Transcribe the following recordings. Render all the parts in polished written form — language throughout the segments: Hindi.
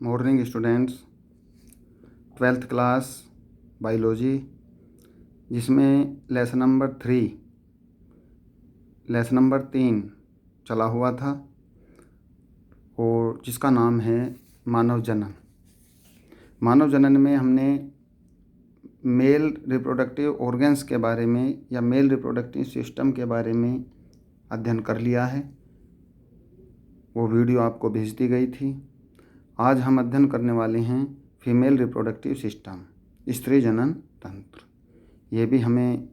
Morning students, 12th class biology, जिसमें लेसन नंबर 3 चला हुआ था और जिसका नाम है मानव जनन। मानव जनन में हमने मेल रिप्रोडक्टिव ऑर्गन्स के बारे में या मेल रिप्रोडक्टिव सिस्टम के बारे में अध्ययन कर लिया है। वो वीडियो आपको भेज दी गई थी। आज हम अध्ययन करने वाले हैं फीमेल रिप्रोडक्टिव सिस्टम, स्त्री जनन तंत्र। ये भी हमें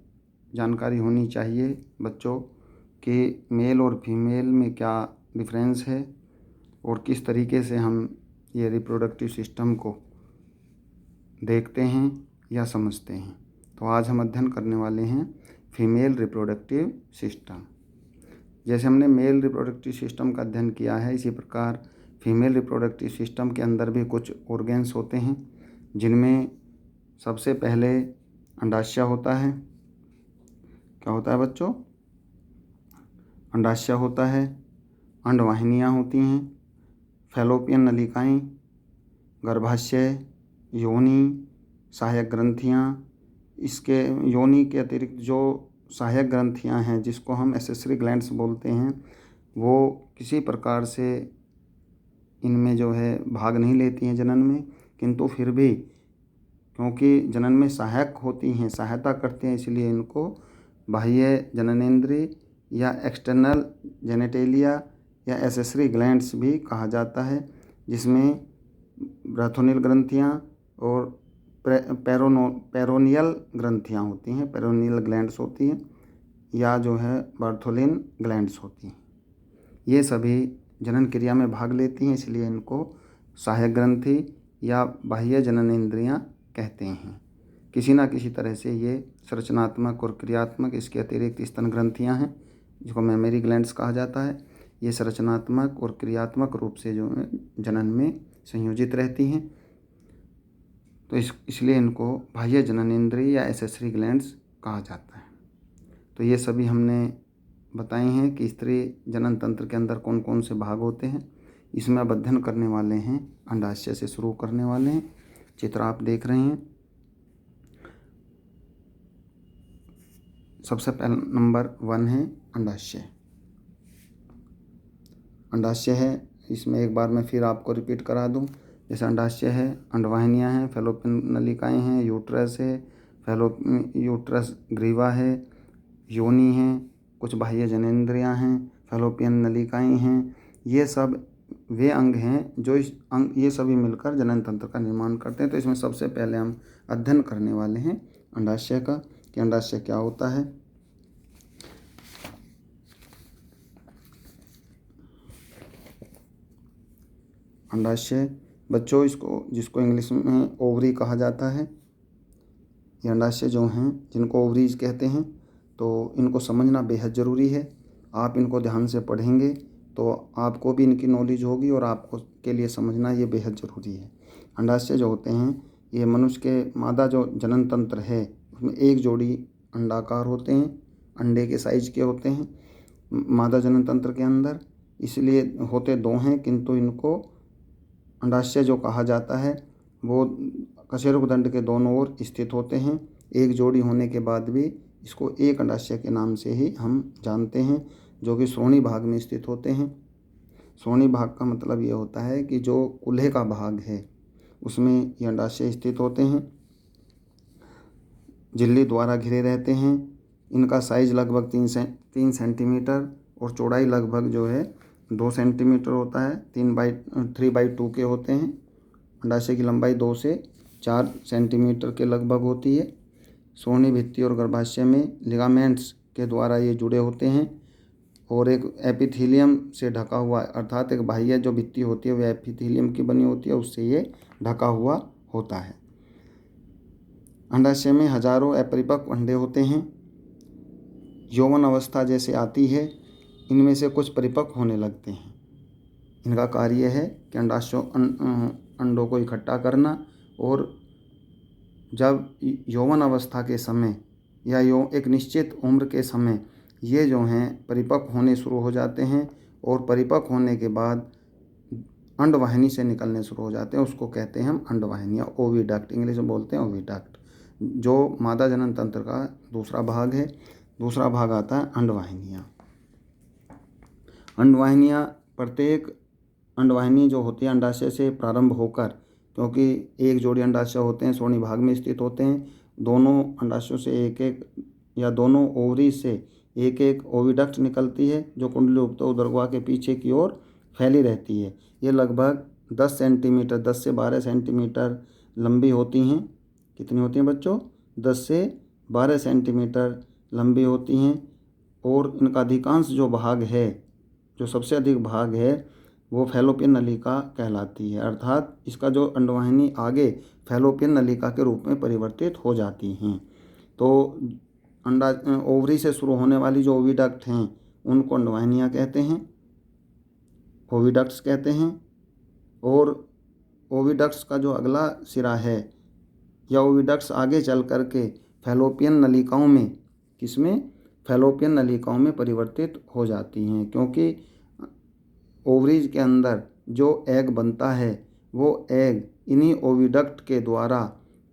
जानकारी होनी चाहिए बच्चों कि मेल और फीमेल में क्या डिफरेंस है और किस तरीके से हम ये रिप्रोडक्टिव सिस्टम को देखते हैं या समझते हैं। तो आज हम अध्ययन करने वाले हैं फीमेल रिप्रोडक्टिव सिस्टम। जैसे हमने मेल रिप्रोडक्टिव सिस्टम का अध्ययन किया है, इसी प्रकार फीमेल रिप्रोडक्टिव सिस्टम के अंदर भी कुछ ऑर्गन्स होते हैं, जिनमें सबसे पहले अंडाशय होता है। क्या होता है बच्चों? अंडाशय होता है, अंडवाहिनियाँ होती हैं, फैलोपियन नलिकाएं, गर्भाशय, योनि, सहायक ग्रंथियाँ। इसके योनि के अतिरिक्त जो सहायक ग्रंथियाँ हैं, जिसको हम एक्सेसरी ग्लैंड्स बोलते हैं, वो किसी प्रकार से इनमें जो है भाग नहीं लेती हैं जनन में, किंतु फिर भी क्योंकि जनन में सहायक होती हैं, सहायता करते हैं, इसलिए इनको बाह्य जननेंद्रिय या एक्सटर्नल जेनिटेलिया या एक्सेसरी ग्लैंड्स भी कहा जाता है, जिसमें ब्रैथोनियल ग्रंथियाँ और पेरोनियल ग्रंथियाँ होती हैं, पेरोनियल ग्लैंड्स होती हैं, या जो है बर्थोलिन ग्लैंड्स होती हैं। ये सभी जनन क्रिया में भाग लेती हैं, इसलिए इनको सहायक ग्रंथि या बाह्य जननेंद्रियाँ कहते हैं। किसी न किसी तरह से ये संरचनात्मक और क्रियात्मक, इसके अतिरिक्त स्तन ग्रंथियाँ हैं, जिसको मेमरी ग्लैंड्स कहा जाता है। ये संरचनात्मक और क्रियात्मक रूप से जो है जनन में संयोजित रहती हैं, तो इसलिए इनको बाह्य जननेंद्रिय या एक्सेसरी ग्लैंड्स कहा जाता है। तो ये सभी हमने बताए हैं कि स्त्री जनन तंत्र के अंदर कौन कौन से भाग होते हैं। इसमें अब अध्ययन करने वाले हैं, अंडाशय से शुरू करने वाले हैं। चित्र आप देख रहे हैं। सबसे पहला नंबर 1 है अंडाशय। अंडाशय है, इसमें एक बार मैं फिर आपको रिपीट करा दूं। जैसे अंडाशय है, अंडवाहिनियां हैं, फैलोपियन नलिकाएं हैं, यूट्रस है, यूट्रस ग्रीवा है, योनि है, कुछ बाह्य जननेंद्रियां हैं, फैलोपियन नलिकाएं हैं। ये सब वे अंग हैं जो ये सभी मिलकर जनन तंत्र का निर्माण करते हैं। तो इसमें सबसे पहले हम अध्ययन करने वाले हैं अंडाशय का, कि अंडाशय क्या होता है। अंडाशय बच्चों, जिसको इंग्लिश में ओवरी कहा जाता है, ये अंडाशय जो हैं, जिनको ओवरीज कहते हैं, तो इनको समझना बेहद ज़रूरी है। आप इनको ध्यान से पढ़ेंगे तो आपको भी इनकी नॉलेज होगी और आपको के लिए समझना ये बेहद ज़रूरी है। अंडाशय जो होते हैं, ये मनुष्य के मादा जो जनन तंत्र है, उसमें एक जोड़ी अंडाकार होते हैं, अंडे के साइज के होते हैं मादा जनन तंत्र के अंदर, इसलिए होते 2 हैं, किंतु इनको अंडाशय जो कहा जाता है वो कशेरुकदंड के दोनों ओर स्थित होते हैं। एक जोड़ी होने के बाद भी इसको एक अंडाशय के नाम से ही हम जानते हैं, जो कि श्रोणी भाग में स्थित होते हैं। श्रोणी भाग का मतलब ये होता है कि जो कूल्हे का भाग है उसमें ये अंडाशय स्थित होते हैं, झिल्ली द्वारा घिरे रहते हैं। इनका साइज लगभग 3 सेंटीमीटर और चौड़ाई लगभग जो है 2 सेंटीमीटर होता है। 3/2 के होते हैं। अंडाशय की लंबाई 2 से 4 सेंटीमीटर के लगभग होती है। श्रोणी भित्ति और गर्भाशय में लिगामेंट्स के द्वारा ये जुड़े होते हैं और एक एपिथीलियम से ढका हुआ, अर्थात एक बाह्य जो भित्ति होती है वह एपिथीलियम की बनी होती है, उससे ये ढका हुआ होता है। अंडाशय में हजारों अपरिपक्व अंडे होते हैं। यौवन अवस्था जैसे आती है, इनमें से कुछ परिपक्व होने लगते हैं। इनका कार्य है कि अंडों को इकट्ठा करना, और जब यौवन अवस्था के समय या एक निश्चित उम्र के समय ये जो हैं परिपक्व होने शुरू हो जाते हैं, और परिपक्व होने के बाद अंडवाहिनी से निकलने शुरू हो जाते हैं, उसको कहते हैं हम अंडवाहिनी या ओविडक्ट, इंग्लिश में बोलते हैं ओविडक्ट, जो मादा जनन तंत्र का दूसरा भाग है। दूसरा भाग आता है अंडवाहिनियाँ। अंडवाहिनियाँ, प्रत्येक अंडवाहिनी जो होती है अंडाशय से प्रारंभ होकर, क्योंकि एक जोड़ी अंडाशय होते हैं श्रोणि भाग में स्थित होते हैं, दोनों अंडाशयों से एक एक या दोनों ओवरी से एक एक ओविडक्ट निकलती है जो कुंडली उदरगुहा के पीछे की ओर फैली रहती है। ये लगभग 10 सेंटीमीटर 10 से 12 सेंटीमीटर लंबी होती हैं। कितनी होती हैं बच्चों? 10 से 12 सेंटीमीटर लंबी होती हैं। और इनका अधिकांश जो भाग है, जो सबसे अधिक भाग है, वो फैलोपियन नलिका कहलाती है, अर्थात इसका जो अंडवाहिनी आगे फैलोपियन नलिका के रूप में परिवर्तित हो जाती हैं। तो अंडा ओवरी से शुरू होने वाली जो ओविडक्ट हैं उनको अंडवाहिनियाँ कहते हैं, ओविडक्ट्स कहते हैं। और ओविडक्ट्स का जो अगला सिरा है या ओविडक्ट्स आगे चल कर के फैलोपियन नलिकाओं में, किसमें? फैलोपियन नलिकाओं में परिवर्तित हो जाती हैं, क्योंकि ओवरीज के अंदर जो एग बनता है वो एग इन्हीं ओविडक्ट के द्वारा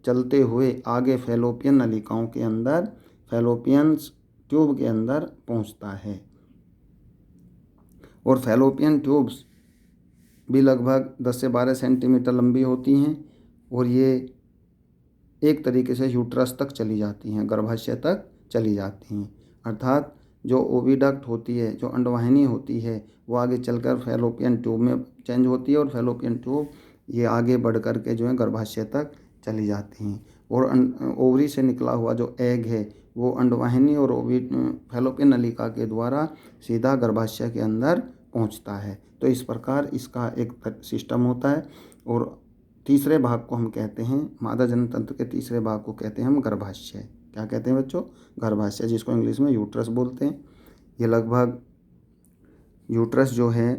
चलते हुए आगे फैलोपियन नलिकाओं के अंदर, फैलोपियन ट्यूब के अंदर पहुंचता है। और फैलोपियन ट्यूब्स भी लगभग 10 से 12 सेंटीमीटर लंबी होती हैं और ये एक तरीके से यूट्रस तक चली जाती हैं, गर्भाशय तक चली जाती हैं। अर्थात जो ओविडक्ट होती है, जो अंडवाहिनी होती है, वो आगे चलकर फैलोपियन ट्यूब में चेंज होती है और फैलोपियन ट्यूब ये आगे बढ़ कर के जो है गर्भाशय तक चली जाती हैं। और ओवरी से निकला हुआ जो एग है वो अंडवाहिनी और फैलोपियन नलिका के द्वारा सीधा गर्भाशय के अंदर पहुंचता है। तो इस प्रकार इसका एक सिस्टम होता है। और तीसरे भाग को हम कहते हैं, मादा जनन तंत्र के तीसरे भाग को कहते हैं हम गर्भाशय। क्या कहते हैं बच्चों? गर्भाशय, जिसको इंग्लिश में यूट्रस बोलते हैं। ये लगभग यूट्रस जो है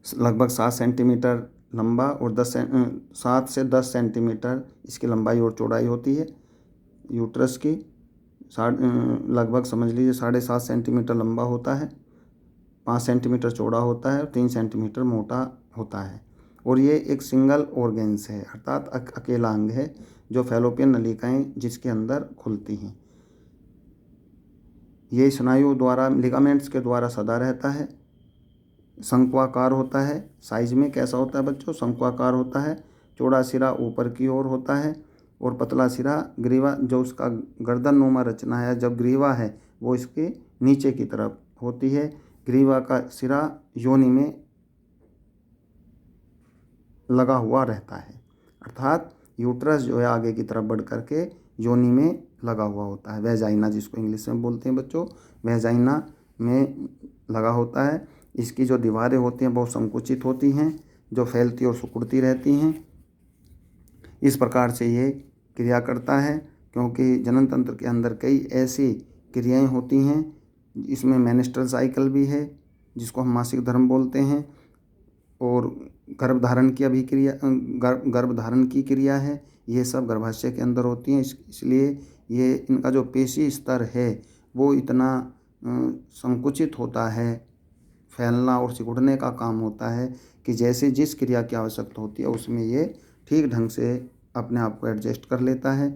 लगभग 7 सेंटीमीटर लंबा और 7 से 10 सेंटीमीटर इसकी लंबाई और चौड़ाई होती है। यूट्रस की लगभग समझ लीजिए 7.5 सेंटीमीटर लंबा होता है, 5 सेंटीमीटर चौड़ा होता है और 3 सेंटीमीटर मोटा होता है। और ये एक सिंगल ऑर्गेन्स है, अर्थात अकेला अंग है जो फैलोपियन नलिकाएं जिसके अंदर खुलती हैं। ये स्नायु द्वारा, लिगामेंट्स के द्वारा सदा रहता है, शंक्वाकार होता है। साइज में कैसा होता है बच्चों? शंक्वाकार होता है। चौड़ा सिरा ऊपर की ओर होता है और पतला सिरा, ग्रीवा जो उसका गर्दन नुमा रचना है, जब ग्रीवा है वो इसके नीचे की तरफ होती है। ग्रीवा का सिरा योनि में लगा हुआ रहता है, अर्थात यूट्रस जो है आगे की तरफ बढ़ करके योनि में लगा हुआ होता है। वेजाइना जिसको इंग्लिश में बोलते हैं बच्चों, वेजाइना में लगा होता है। इसकी जो दीवारें होती हैं बहुत संकुचित होती हैं, जो फैलती और सिकुड़ती रहती हैं। इस प्रकार से ये क्रिया करता है, क्योंकि जनन तंत्र के अंदर कई ऐसी क्रियाएं होती हैं। इसमें मेंस्ट्रुअल साइकिल भी है जिसको हम मासिक धर्म बोलते हैं, और गर्भधारण की अभिक्रिया, गर्भधारण की क्रिया है, ये सब गर्भाशय के अंदर होती हैं। इसलिए ये इनका जो पेशी स्तर है वो इतना संकुचित होता है, फैलना और सिकुड़ने का काम होता है कि जैसे जिस क्रिया की आवश्यकता होती है उसमें ये ठीक ढंग से अपने आप को एडजस्ट कर लेता है,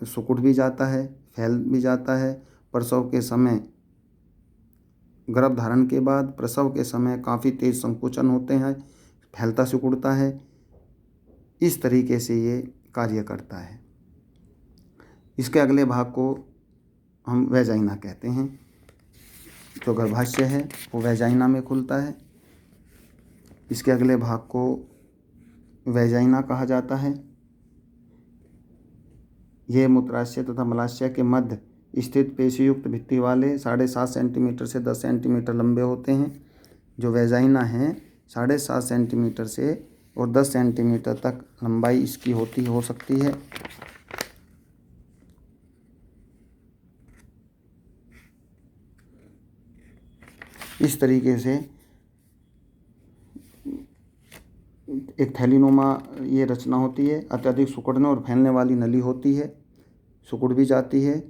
सिकुड़ भी जाता है, फैल भी जाता है। प्रसव के समय, गर्भधारण के बाद प्रसव के समय काफ़ी तेज संकुचन होते हैं, फैलता सिकुड़ता है। इस तरीके से ये कार्य करता है। इसके अगले भाग को हम वेजाइना कहते हैं। जो गर्भाशय है वो वेजाइना में खुलता है। इसके अगले भाग को वेजाइना कहा जाता है। ये मूत्राशय तथा मलाशय के मध्य स्थित पेशीयुक्त भित्ति वाले 7.5 सेंटीमीटर से 10 सेंटीमीटर लंबे होते हैं। जो वेजाइना है 7.5 सेंटीमीटर से और 10 सेंटीमीटर तक लंबाई इसकी हो सकती है। इस तरीके से एक थैलीनुमा ये रचना होती है। अत्यधिक सिकुड़ने और फैलने वाली नली होती है, सिकुड़ भी जाती है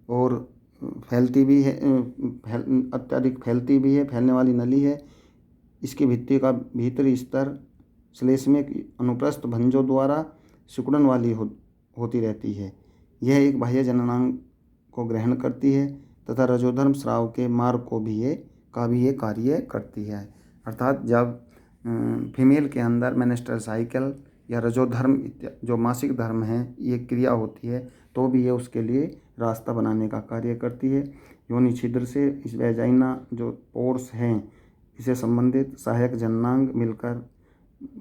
और फैलती भी है, अत्यधिक फैलती भी है, फैलने वाली नली है। इसकी भित्ति का भीतरी स्तर श्लेष्मिक अनुप्रस्थ भंजों द्वारा सिकुड़न वाली होती रहती है। यह एक बाह्य जननांग को ग्रहण करती है तथा रजोधर्म स्राव के मार्ग का भी ये कार्य करती है। अर्थात जब फीमेल के अंदर मेंस्ट्रुअल साइकिल या रजोधर्म जो मासिक धर्म है ये क्रिया होती है तो भी ये उसके लिए रास्ता बनाने का कार्य करती है। योनि छिद्र से इस वेजाइना जो पोर्स हैं इसे संबंधित सहायक जननांग मिलकर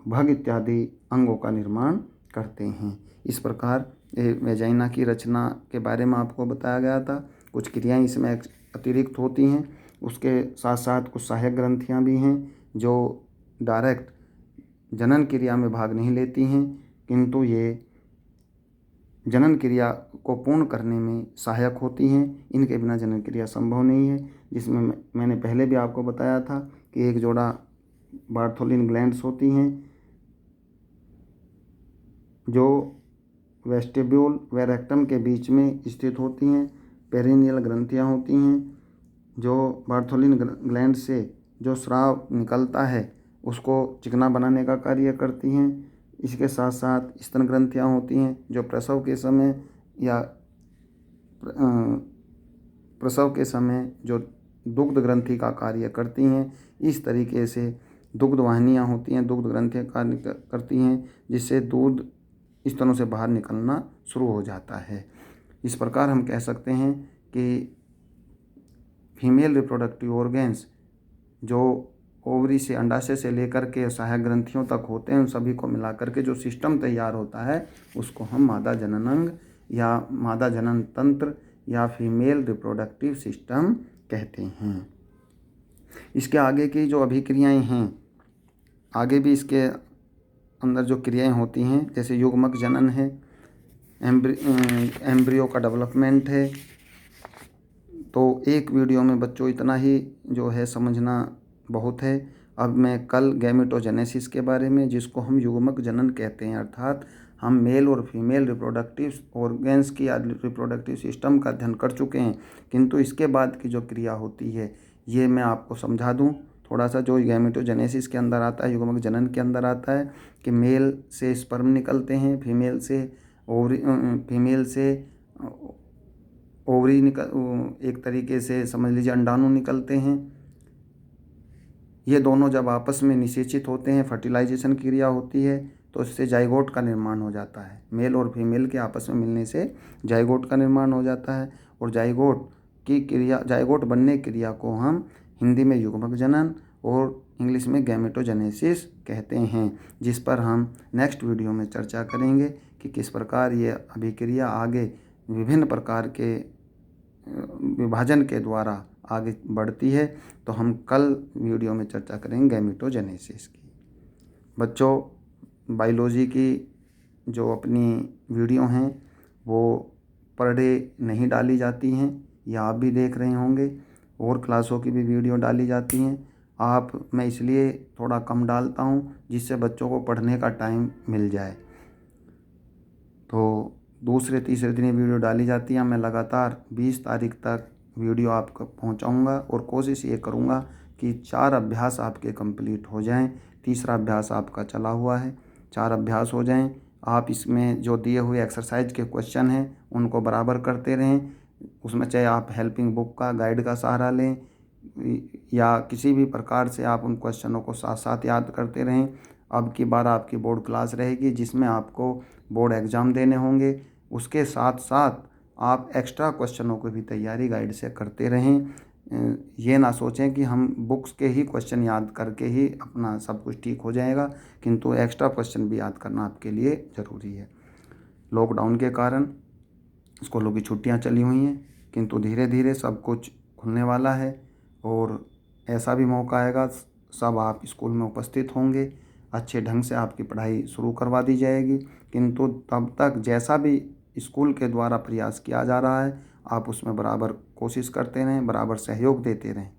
भग इत्यादि अंगों का निर्माण करते हैं। इस प्रकार वेजाइना की रचना के बारे में आपको बताया गया था। कुछ क्रियाएं इसमें अतिरिक्त होती हैं, उसके साथ साथ कुछ सहायक ग्रंथियां भी हैं जो डायरेक्ट जनन क्रिया में भाग नहीं लेती हैं, किंतु ये जनन क्रिया को पूर्ण करने में सहायक होती हैं। इनके बिना जनन क्रिया संभव नहीं है, जिसमें मैंने पहले भी आपको बताया था कि एक जोड़ा बार्थोलिन ग्लैंड्स होती हैं जो वेस्टिब्यूल व रेक्टम के बीच में स्थित होती हैं। पेरिनियल ग्रंथियां होती हैं जो बार्थोलिन ग्लैंड से जो स्राव निकलता है उसको चिकना बनाने का कार्य करती हैं। इसके साथ साथ स्तन ग्रंथियां होती हैं जो प्रसव के समय या प्रसव के समय जो दुग्ध ग्रंथि का कार्य करती हैं। इस तरीके से दुग्ध वाहिनियाँ होती हैं, दुग्ध ग्रंथियाँ कार्य करती हैं जिससे दूध स्तनों से बाहर निकलना शुरू हो जाता है। इस प्रकार हम कह सकते हैं कि फीमेल रिप्रोडक्टिव ऑर्गेन्स जो ओवरी से अंडाशय से लेकर के सहायक ग्रंथियों तक होते हैं उन सभी को मिलाकर के जो सिस्टम तैयार होता है उसको हम मादा जननांग या मादा जनन तंत्र या फीमेल रिप्रोडक्टिव सिस्टम कहते हैं। इसके आगे की जो अभिक्रियाएं हैं, आगे भी इसके अंदर जो क्रियाएं होती हैं जैसे युग्मक जनन है, एम्ब्रियो का डेवलपमेंट है। तो एक वीडियो में बच्चों इतना ही जो है समझना बहुत है। अब मैं कल गैमेटोजेनेसिस के बारे में, जिसको हम युग्मक जनन कहते हैं, अर्थात हम मेल और फीमेल रिप्रोडक्टिव ऑर्गेन्स की या रिप्रोडक्टिव सिस्टम का अध्ययन कर चुके हैं, किंतु इसके बाद की जो क्रिया होती है ये मैं आपको समझा दूं थोड़ा सा। जो गैमेटोजेनेसिस के अंदर आता है, युग्मक जनन के अंदर आता है कि मेल से स्पर्म निकलते हैं, फीमेल से ओवरी एक तरीके से समझ लीजिए अंडाणु निकलते हैं। ये दोनों जब आपस में निषेचित होते हैं, फर्टिलाइजेशन क्रिया होती है तो इससे जाइगोट का निर्माण हो जाता है। मेल और फीमेल के आपस में मिलने से जाइगोट का निर्माण हो जाता है और जाइगोट बनने की क्रिया को हम हिंदी में युग्मक जनन और इंग्लिश में गैमेटोजेनेसिस कहते हैं, जिस पर हम नेक्स्ट वीडियो में चर्चा करेंगे कि किस प्रकार ये अभिक्रिया आगे विभिन्न प्रकार के विभाजन के द्वारा आगे बढ़ती है। तो हम कल वीडियो में चर्चा करेंगे गैमेटोजेनेसिस की। बच्चों, बायोलॉजी की जो अपनी वीडियो हैं वो पर डे नहीं डाली जाती हैं, या आप भी देख रहे होंगे, और क्लासों की भी वीडियो डाली जाती हैं। मैं इसलिए थोड़ा कम डालता हूँ जिससे बच्चों को पढ़ने का टाइम मिल जाए। तो दूसरे तीसरे दिन ये वीडियो डाली जाती है। मैं लगातार 20 तारीख तक वीडियो आपको पहुंचाऊंगा और कोशिश ये करूंगा कि 4 अभ्यास आपके कंप्लीट हो जाएं। तीसरा अभ्यास आपका चला हुआ है, 4 अभ्यास हो जाएं। आप इसमें जो दिए हुए एक्सरसाइज के क्वेश्चन हैं उनको बराबर करते रहें। उसमें चाहे आप हेल्पिंग बुक का, गाइड का सहारा लें या किसी भी प्रकार से आप उन क्वेश्चनों को साथ साथ याद करते रहें। अब की बार आपकी बोर्ड क्लास रहेगी जिसमें आपको बोर्ड एग्ज़ाम देने होंगे। उसके साथ साथ आप एक्स्ट्रा क्वेश्चनों को भी तैयारी गाइड से करते रहें। ये ना सोचें कि हम बुक्स के ही क्वेश्चन याद करके ही अपना सब कुछ ठीक हो जाएगा, किंतु एक्स्ट्रा क्वेश्चन भी याद करना आपके लिए ज़रूरी है। लॉकडाउन के कारण स्कूलों की छुट्टियां चली हुई हैं, किंतु धीरे धीरे सब कुछ खुलने वाला है और ऐसा भी मौका आएगा सब आप स्कूल में उपस्थित होंगे, अच्छे ढंग से आपकी पढ़ाई शुरू करवा दी जाएगी। किंतु तब तक जैसा भी स्कूल के द्वारा प्रयास किया जा रहा है आप उसमें बराबर कोशिश करते रहें, बराबर सहयोग देते रहें।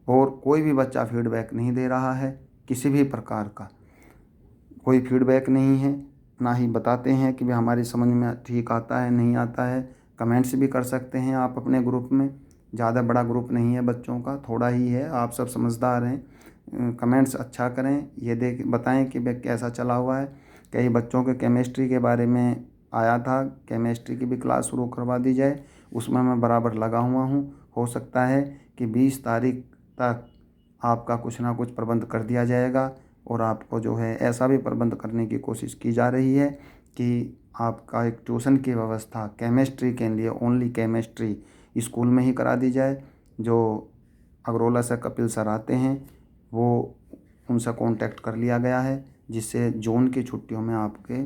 और कोई भी बच्चा फीडबैक नहीं दे रहा है, किसी भी प्रकार का कोई फीडबैक नहीं है, ना ही बताते हैं कि भाई हमारी समझ में ठीक आता है नहीं आता है। कमेंट्स भी कर सकते हैं आप अपने ग्रुप में, ज़्यादा बड़ा ग्रुप नहीं है बच्चों का, थोड़ा ही है, आप सब समझदार हैं। कमेंट्स अच्छा करें, ये बताएं कि भाई कैसा चला हुआ है। कई बच्चों के केमिस्ट्री के बारे में आया था, केमिस्ट्री की भी क्लास शुरू करवा दी जाए, उसमें मैं बराबर लगा हुआ हूँ। हो सकता है कि 20 तारीख तक आपका कुछ ना कुछ प्रबंध कर दिया जाएगा, और आपको जो है ऐसा भी प्रबंध करने की कोशिश की जा रही है कि आपका एक ट्यूशन की व्यवस्था केमिस्ट्री के लिए, ओनली केमिस्ट्री स्कूल में ही करा दी जाए। जो अगरोला से कपिल सर आते हैं, वो उनसे कांटेक्ट कर लिया गया है, जिससे जून की छुट्टियों में आपके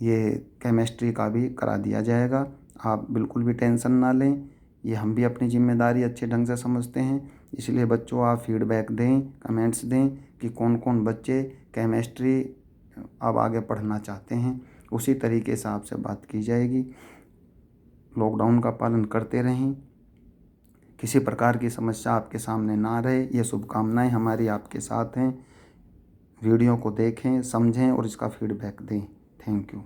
ये केमिस्ट्री का भी करा दिया जाएगा। आप बिल्कुल भी टेंशन ना लें, ये हम भी अपनी जिम्मेदारी अच्छे ढंग से समझते हैं। इसलिए बच्चों आप फीडबैक दें, कमेंट्स दें कि कौन कौन बच्चे केमिस्ट्री अब आगे पढ़ना चाहते हैं, उसी तरीके से आपसे बात की जाएगी। लॉकडाउन का पालन करते रहें, किसी प्रकार की समस्या आपके सामने ना रहे, ये शुभकामनाएं हमारी आपके साथ हैं। वीडियो को देखें, समझें और इसका फीडबैक दें। Thank you.